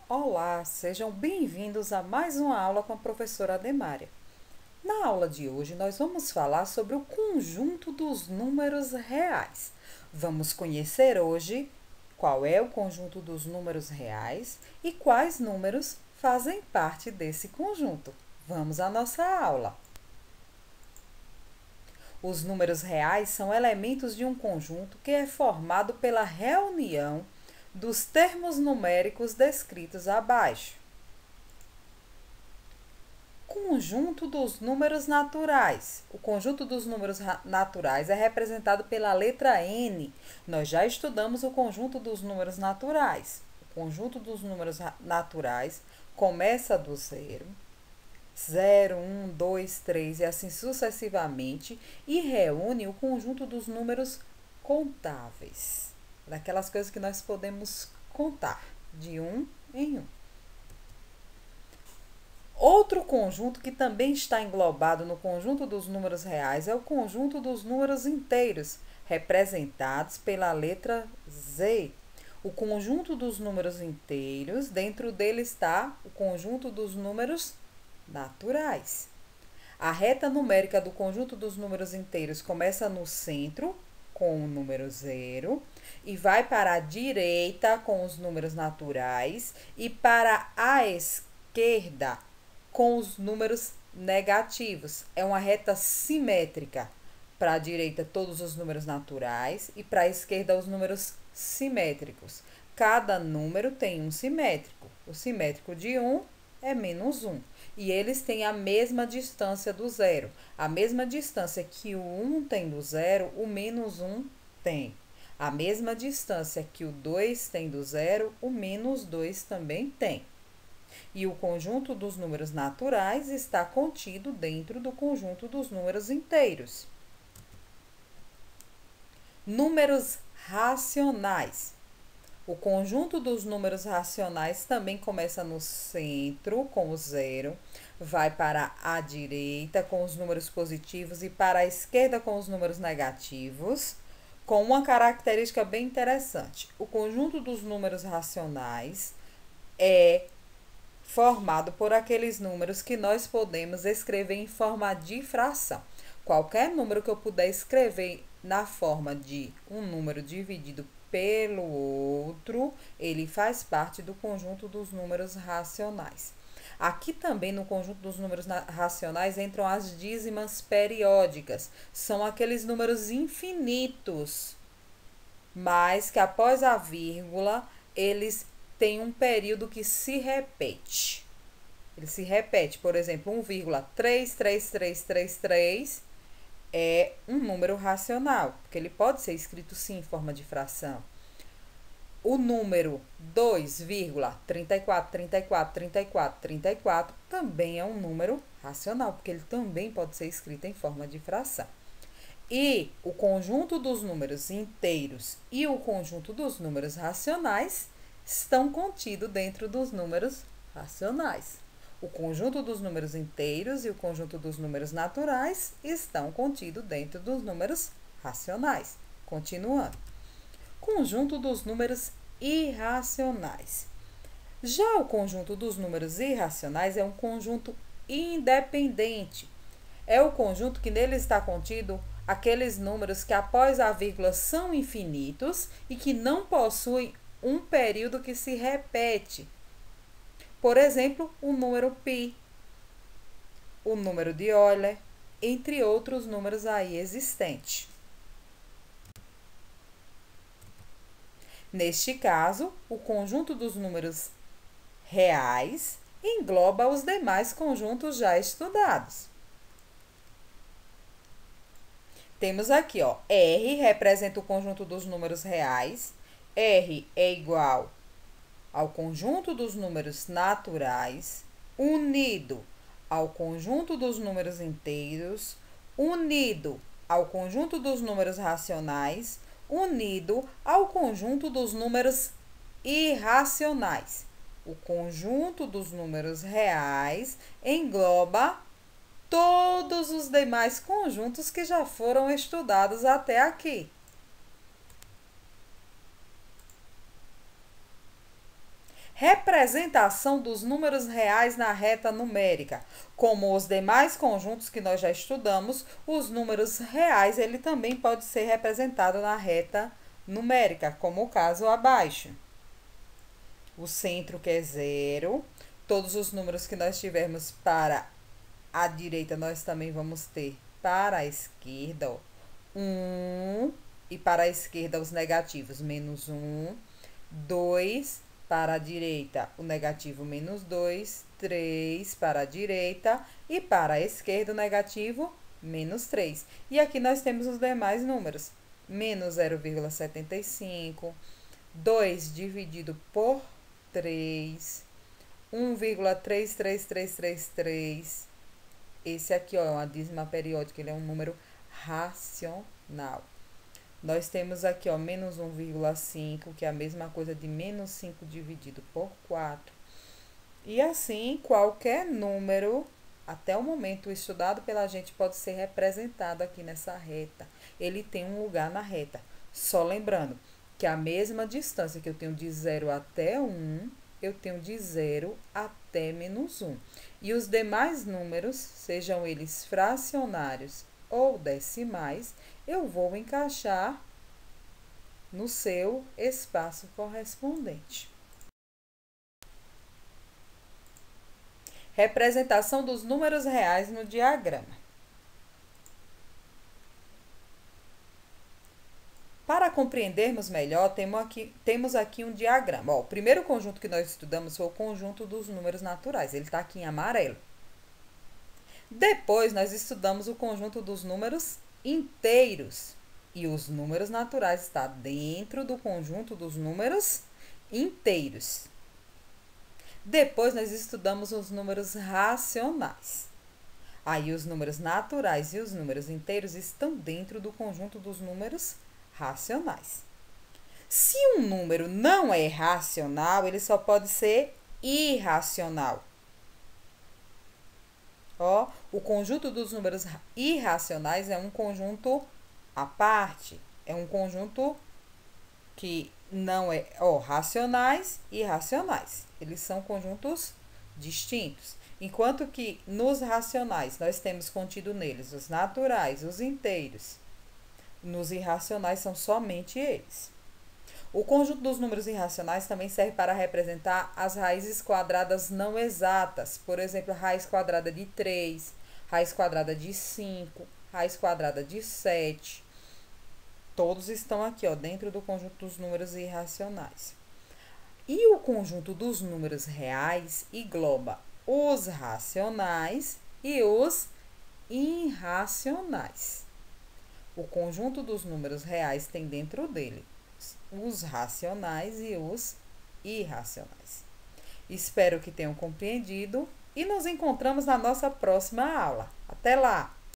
Olá, sejam bem-vindos a mais uma aula com a professora Ademária. Na aula de hoje, nós vamos falar sobre o conjunto dos números reais. Vamos conhecer hoje qual é o conjunto dos números reais e quais números fazem parte desse conjunto. Vamos à nossa aula. Os números reais são elementos de um conjunto que é formado pela reunião dos termos numéricos descritos abaixo. Conjunto dos números naturais. O conjunto dos números naturais é representado pela letra N. Nós já estudamos o conjunto dos números naturais. O conjunto dos números naturais começa do zero, 0, 1, 2, 3 e assim sucessivamente, e reúne o conjunto dos números contáveis, daquelas coisas que nós podemos contar, de um em um. Outro conjunto que também está englobado no conjunto dos números reais é o conjunto dos números inteiros, representados pela letra Z. O conjunto dos números inteiros, dentro dele está o conjunto dos números naturais. A reta numérica do conjunto dos números inteiros começa no centro, com o número 0, e vai para a direita com os números naturais e para a esquerda com os números negativos. É uma reta simétrica. Para a direita, todos os números naturais e para a esquerda, os números simétricos. Cada número tem um simétrico. O simétrico de 1 é menos 1. E eles têm a mesma distância do zero. A mesma distância que o 1 tem do zero, o menos 1 tem. A mesma distância que o 2 tem do zero, o menos 2 também tem. E o conjunto dos números naturais está contido dentro do conjunto dos números inteiros. Números racionais. O conjunto dos números racionais também começa no centro, com o 0, vai para a direita com os números positivos e para a esquerda com os números negativos, com uma característica bem interessante. O conjunto dos números racionais é formado por aqueles números que nós podemos escrever em forma de fração. Qualquer número que eu puder escrever na forma de um número dividido pelo outro, ele faz parte do conjunto dos números racionais. Aqui também no conjunto dos números racionais entram as dízimas periódicas. São aqueles números infinitos, mas que após a vírgula, eles têm um período que se repete. Ele se repete, por exemplo, 1,33333 é um número racional, porque ele pode ser escrito sim em forma de fração. O número 2,34343434 também é um número racional, porque ele também pode ser escrito em forma de fração. E o conjunto dos números inteiros e o conjunto dos números racionais estão contidos dentro dos números racionais. O conjunto dos números inteiros e o conjunto dos números naturais estão contidos dentro dos números racionais. Continuando. Conjunto dos números irracionais. Já o conjunto dos números irracionais é um conjunto independente. É o conjunto que nele está contido aqueles números que após a vírgula são infinitos e que não possuem um período que se repete. Por exemplo, o número π, o número de Euler, entre outros números aí existentes. Neste caso, o conjunto dos números reais engloba os demais conjuntos já estudados. Temos aqui, ó, R representa o conjunto dos números reais. R é igual ao conjunto dos números naturais, unido ao conjunto dos números inteiros, unido ao conjunto dos números racionais, unido ao conjunto dos números irracionais. O conjunto dos números reais engloba todos os demais conjuntos que já foram estudados até aqui. Representação dos números reais na reta numérica. Como os demais conjuntos que nós já estudamos, os números reais ele também pode ser representado na reta numérica, como o caso abaixo. O centro que é 0, todos os números que nós tivermos para a direita, nós também vamos ter para a esquerda, ó, 1, e para a esquerda os negativos, menos 1, 2, para a direita o negativo menos 2, 3 para a direita e para a esquerda o negativo menos 3. E aqui nós temos os demais números, menos 0,75, 2 dividido por 3, 1,33333. Esse aqui, ó, é uma dízima periódica, ele é um número racional. Nós temos aqui, ó, menos 1,5, que é a mesma coisa de menos 5 dividido por 4. E assim, qualquer número, até o momento estudado pela gente, pode ser representado aqui nessa reta. Ele tem um lugar na reta. Só lembrando que a mesma distância que eu tenho de 0 até 1, eu tenho de 0 até menos 1. E os demais números, sejam eles fracionários ou decimais, eu vou encaixar no seu espaço correspondente. Representação dos números reais no diagrama. Para compreendermos melhor, temos aqui um diagrama. Ó, o primeiro conjunto que nós estudamos foi o conjunto dos números naturais. Ele está aqui em amarelo. Depois, nós estudamos o conjunto dos números inteiros. E os números naturais estão dentro do conjunto dos números inteiros. Depois, nós estudamos os números racionais. Aí, os números naturais e os números inteiros estão dentro do conjunto dos números racionais. Se um número não é racional, ele só pode ser irracional. Ó, o conjunto dos números irracionais é um conjunto à parte. É um conjunto que não é, ó, racionais e irracionais. Eles são conjuntos distintos. Enquanto que nos racionais nós temos contido neles os naturais, os inteiros. Nos irracionais são somente eles. O conjunto dos números irracionais também serve para representar as raízes quadradas não exatas. Por exemplo, raiz quadrada de 3, raiz quadrada de 5, raiz quadrada de 7. Todos estão aqui, ó, dentro do conjunto dos números irracionais. E o conjunto dos números reais engloba os racionais e os irracionais. O conjunto dos números reais tem dentro dele os racionais e os irracionais. Espero que tenham compreendido e nos encontramos na nossa próxima aula. Até lá!